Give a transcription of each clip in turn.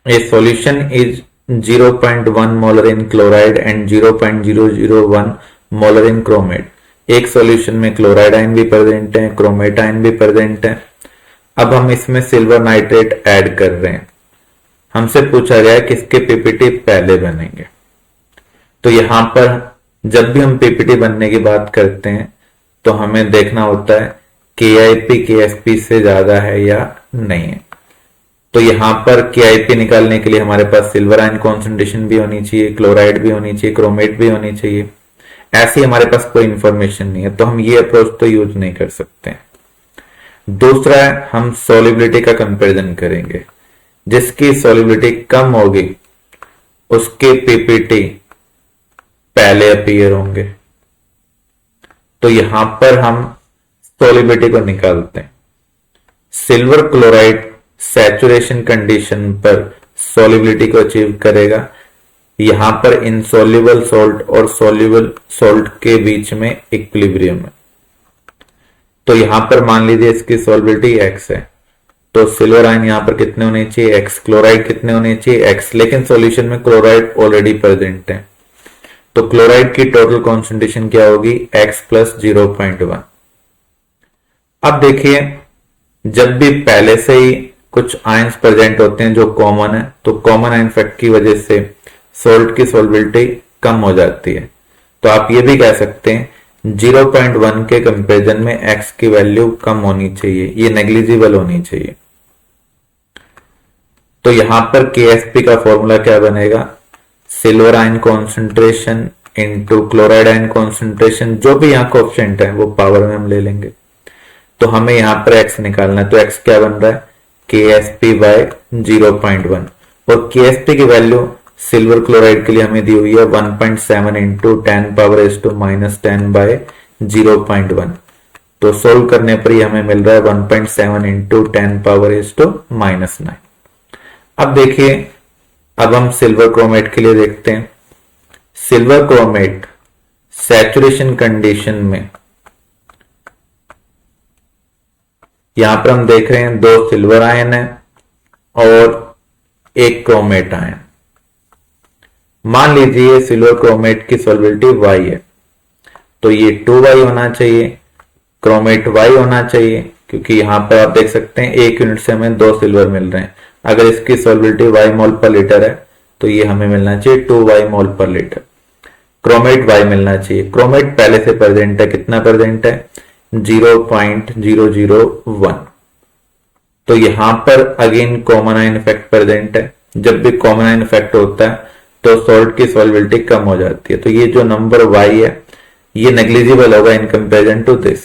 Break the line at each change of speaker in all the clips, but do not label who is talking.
A solution is 0.1 molar in chloride and 0.001 molar in chromate. एक solution में chloride ion भी present है, chromate ion भी present है। अब हम इसमें सिल्वर नाइट्रेट ऐड कर रहे हैं। हमसे पूछा गया है किसके पीपीटी पहले बनेंगे। तो यहां पर जब भी हम पीपीटी बनने की बात करते हैं तो हमें देखना होता है KIP KSP से ज्यादा है या नहीं है। तो यहां पर KIP निकालने के लिए हमारे पास सिल्वर आयन कॉन्सेंट्रेशन भी होनी चाहिए, क्लोराइड भी होनी चाहिए, क्रोमेट भी होनी चाहिए। ऐसी हमारे पास कोई इंफॉर्मेशन नहीं है तो हम ये अप्रोच तो यूज नहीं कर सकते। दूसरा है हम सॉल्युबिलिटी का कंपैरिजन करेंगे। जिसकी सॉल्युबिलिटी कम होगी उसके पीपीटी पहले अपीयर होंगे। तो यहां पर हम सॉल्युबिलिटी को निकालते हैं। सिल्वर क्लोराइड सैचुरेशन कंडीशन पर सॉल्युबिलिटी को अचीव करेगा। यहां पर इनसॉल्युबल सॉल्ट और सॉल्युबल सॉल्ट के बीच में इक्विलिब्रियम है। तो यहां पर मान लीजिए इसकी सॉल्युबिलिटी x है, तो सिल्वर आयन यहां पर कितने होने चाहिए x, क्लोराइड कितने होने चाहिए x, लेकिन सॉल्यूशन में क्लोराइड ऑलरेडी प्रेजेंट है। तो क्लोराइड की टोटल कॉन्सेंट्रेशन क्या होगी x प्लस 0.1। अब देखिए जब भी पहले से ही कुछ आयंस प्रेजेंट होते हैं जो कॉमन है तो कॉमन आयन फैक्ट की वजह से सॉल्ट की सॉल्युबिलिटी कम हो जाती है। तो आप ये भी कह सकते हैं 0.1 के कंपैरिजन में x की वैल्यू कम होनी चाहिए, ये नेग्लिजिबल होनी चाहिए। तो यहां पर KSP का फॉर्मूला क्या बनेगा, silver ion concentration into chloride ion concentration, जो भी यहाँ कोएफिशिएंट है वो पावर में हम ले लेंगे। तो हमें यहां पर x निकालना है, तो x क्या बन रहा है KSP बाय 0.1 और KSP की वैल्यू सिल्वर क्लोराइड के लिए हमें दी हुई है 1.7 into 10 power S to minus 10 by 0.1। तो सोल्व करने पर ही हमें मिल रहा है 1.7 into 10 power S to minus 9। अब देखिए अब हम सिल्वर क्रोमेट के लिए देखते हैं। सिल्वर क्रोमेट सैचुरेशन कंडीशन में यहां पर हम देख रहे हैं 2 सिल्वर आयन है और 1 क्रोमेट आयन। मान लीजिए सिल्वर क्रोमेट की सॉल्युबिलिटी y है, तो ये 2y होना चाहिए, क्रोमेट y होना चाहिए, क्योंकि यहां पर आप देख सकते हैं 1 यूनिट से हमें 2 सिल्वर मिल रहे हैं। अगर इसकी सॉल्युबिलिटी y मोल पर लीटर है तो ये हमें मिलना चाहिए 2y मोल पर लीटर। क्रोमेट y मिलना चाहिए, क्रोमेट पहले से प्रेजेंट है, कितना प्रेजेंट है 0.001। तो यहां पर again common ion effect present है। जब भी कॉमन आयन इफेक्ट होता है तो सॉल्ट की सॉल्युबिलिटी कम हो जाती है। तो ये जो नंबर y है ये नेग्लिजिबल होगा इन कंपैरिजन टू दिस।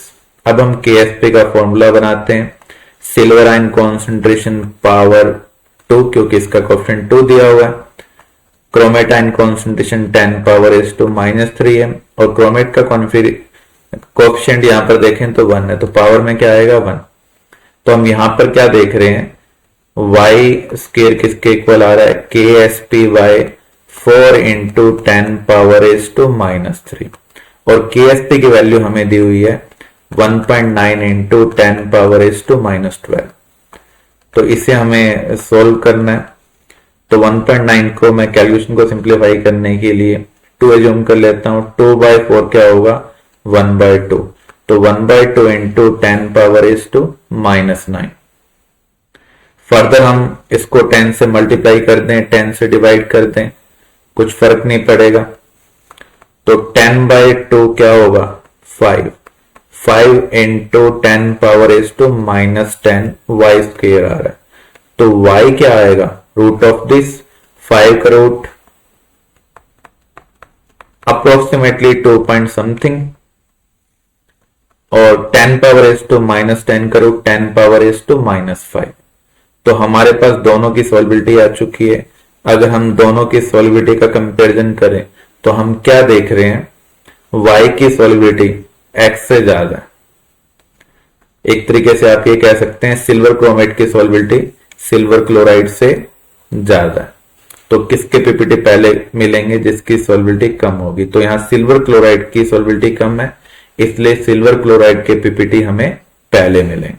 अब हम KSP का फॉर्मूला बनाते हैं। सिल्वर आयन कॉन्सेंट्रेशन पावर 2, क्योंकि इसका कोएफिशिएंट 2 दिया हुआ है। Chromate ion concentration 10 power S to minus 3 है और क्रोमेट का कोएफिशिएंट यहां पर देखें तो 1 है, तो पावर में क्या आएगा 1। तो हम यहां पर क्या देख रहे हैं y स्क्वायर किसके इक्वल आ रहा है KSP by 4 into 10 power S to minus 3 और KSP की वैल्यू हमें दी हुई है 1.9 into 10 power S to minus 12। तो इसे हमें सोल्व करना है। तो 1.9 को मैं कैलकुलेशन को सिंप्लीफाई करने के लिए 2 एज्यूम कर लेता हूं। 2/4 क्या होगा 1/2, तो 1/2 into 10 power S to minus 9। Further हम इसको 10 से मल्टीप्लाई कर दें, 10 से डिवाइड कर दें, कुछ फर्क नहीं पड़ेगा। तो 10/2 क्या होगा 5 into 10 power S to minus 10 Y square आ रहा है। तो y क्या आएगा रूट ऑफ दिस 5 का रूट अप्रोक्सीमेटली 2 पॉइंट समथिंग और 10 पावर एस टू माइनस 10 का root 10 power S to minus 5। तो हमारे पास दोनों की सॉल्युबिलिटी आ चुकी है। अगर हम दोनों की सॉल्युबिलिटी का कंपैरिजन करें तो हम क्या देख रहे हैं y की सॉल्युबिलिटी x से ज्यादा है। एक तरीके से आप ये कह सकते हैं सिल्वर क्रोमेट की सॉल्युबिलिटी सिल्वर क्लोराइड से ज्यादा है। तो किसके पीपीटी पहले मिलेंगे जिसकी सॉल्युबिलिटी कम होगी। तो यहां सिल्वर क्लोराइड की सॉल्युबिलिटी कम है, इसलिए सिल्वर क्लोराइड के पीपीटी हमें पहले मिलेंगे।